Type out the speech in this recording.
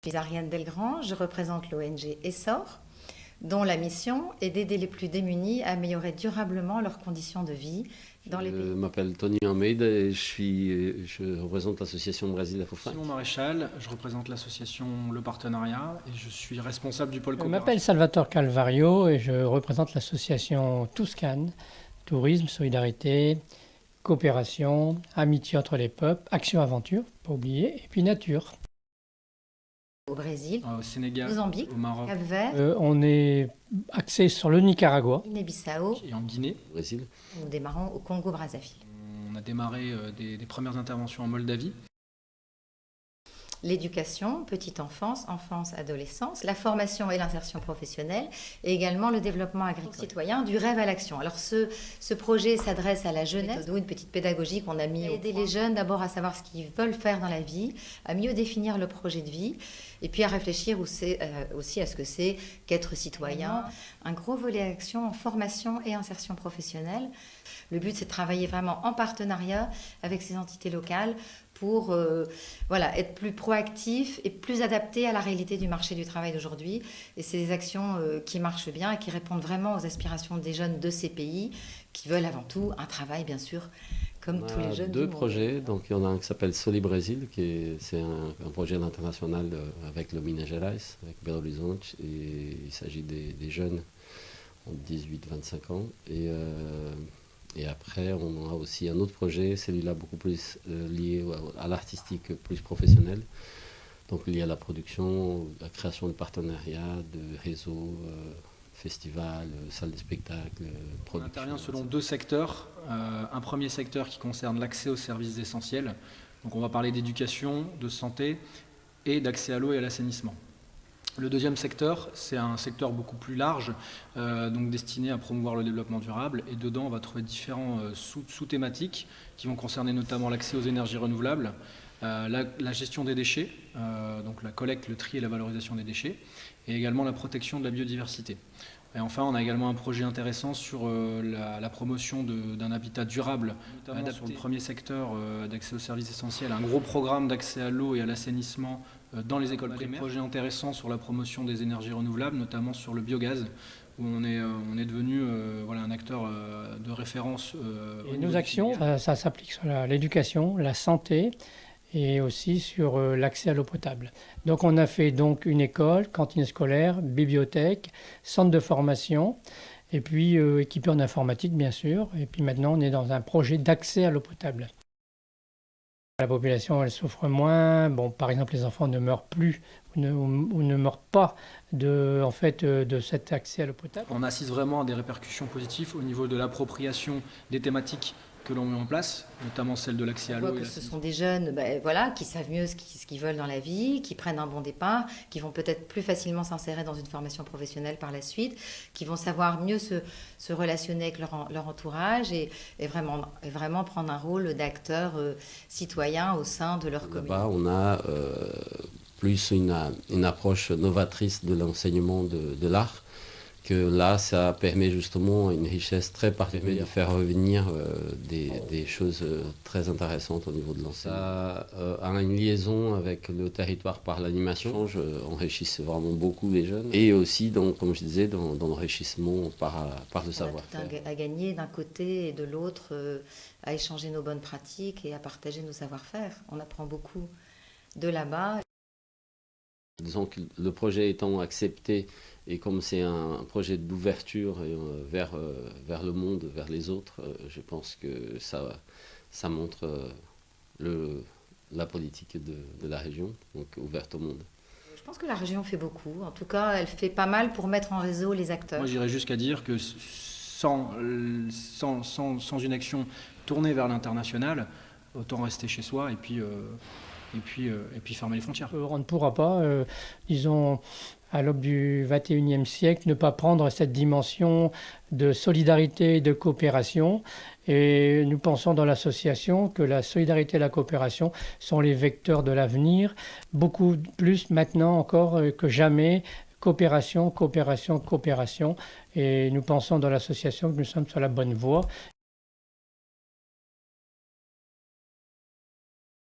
Je suis Ariane Delgrand, je représente l'ONG Essor, dont la mission est d'aider les plus démunis à améliorer durablement leurs conditions de vie dans les pays. Je m'appelle Tony Almeida et je représente l'association Brésil Afofra. Simon Maréchal, je représente l'association Le Partenariat et je suis responsable du pôle Je coopération. m'appelle Salvatore Calvario et je représente l'association Touscan, tourisme, solidarité, coopération, amitié entre les peuples, action-aventure, pas oublier, et puis nature. Au Brésil, Au Sénégal, Mozambique, au Maroc Cap-Vert, On est axé sur le Nicaragua. Guinée-Bissau. et en Guinée. Au Brésil. Nous démarrons au Congo-Brazzaville. On a démarré des premières interventions en Moldavie. L'éducation, petite enfance, enfance, adolescence, la formation et l'insertion professionnelle, et également le développement agricole citoyen, du rêve à l'action. Alors ce projet s'adresse à la jeunesse, une petite pédagogie qu'on a mis aider les jeunes d'abord à savoir ce qu'ils veulent faire dans la vie, à mieux définir le projet de vie, et puis à réfléchir aussi à ce que c'est qu'être citoyen. Un gros volet action en formation et insertion professionnelle. Le but, c'est de travailler vraiment en partenariat avec ces entités locales pour être plus proactif et plus adapté à la réalité du marché du travail d'aujourd'hui. Et c'est des actions qui marchent bien et qui répondent vraiment aux aspirations des jeunes de ces pays qui veulent avant tout un travail, bien sûr, comme tous les jeunes du deux monde. projets, donc il y en a un qui s'appelle Soli Brésil, c'est un projet international avec le Minas Gerais, avec Belo Horizonte, et il s'agit des jeunes entre 18 et 25 ans. Et après, on a aussi un autre projet, celui-là beaucoup plus lié à l'artistique, plus professionnel. Donc lié à la production, la création de partenariats, de réseaux, festivals, salles de spectacle, On production. intervient selon deux secteurs. Un premier secteur qui concerne l'accès aux services essentiels. Donc on va parler d'éducation, de santé et d'accès à l'eau et à l'assainissement. Le deuxième secteur, c'est un secteur beaucoup plus large, donc destiné à promouvoir le développement durable. Et dedans, on va trouver différents sous-thématiques qui vont concerner notamment l'accès aux énergies renouvelables, la gestion des déchets, donc la collecte, le tri et la valorisation des déchets, et également la protection de la biodiversité. Et enfin, on a également un projet intéressant sur la promotion d'un habitat durable, notamment sur le premier secteur d'accès aux services essentiels, un gros programme d'accès à l'eau et à l'assainissement dans les écoles primaires. Un projet intéressant sur la promotion des énergies renouvelables, notamment sur le biogaz, où on est devenu un acteur de référence. Et nos actions, ça s'applique sur l'éducation, la santé et aussi sur l'accès à l'eau potable. Donc on a fait donc une école, cantine scolaire, bibliothèque, centre de formation, et puis équipé en informatique bien sûr. Et puis maintenant on est dans un projet d'accès à l'eau potable. La population, elle souffre moins. Bon, par exemple, les enfants ne meurent plus ou ne meurent pas de cet accès à l'eau potable. On assiste vraiment à des répercussions positives au niveau de l'appropriation des thématiques que l'on met en place, notamment celle de l'accès à l'eau. On voit que ce sont des jeunes qui savent mieux ce qu'ils veulent dans la vie, qui prennent un bon départ, qui vont peut-être plus facilement s'insérer dans une formation professionnelle par la suite, qui vont savoir mieux se relationner avec leur entourage et vraiment prendre un rôle d'acteur citoyen au sein de leur communauté. Là-bas, on a plus une approche novatrice de l'enseignement de l'art, que là, ça permet justement une richesse très particulière de faire revenir des choses très intéressantes au niveau de l'enseignement. Ça a une liaison avec le territoire par l'animation, enrichissent vraiment beaucoup les jeunes, et aussi, comme je disais, dans l'enrichissement par le savoir-faire. On a tout à gagner d'un côté et de l'autre, à échanger nos bonnes pratiques et à partager nos savoir-faire. On apprend beaucoup de là-bas. Disons que le projet étant accepté, et comme c'est un projet d'ouverture vers le monde, vers les autres, je pense que ça montre la politique de la région, donc ouverte au monde. Je pense que la région fait beaucoup. En tout cas, elle fait pas mal pour mettre en réseau les acteurs. Moi, j'irais jusqu'à dire que sans une action tournée vers l'international, autant rester chez soi et puis fermer les frontières. On ne pourra pas, disons, à l'aube du XXIe siècle, ne pas prendre cette dimension de solidarité et de coopération. Et nous pensons dans l'association que la solidarité et la coopération sont les vecteurs de l'avenir, beaucoup plus maintenant encore que jamais. Coopération, coopération, coopération. Et nous pensons dans l'association que nous sommes sur la bonne voie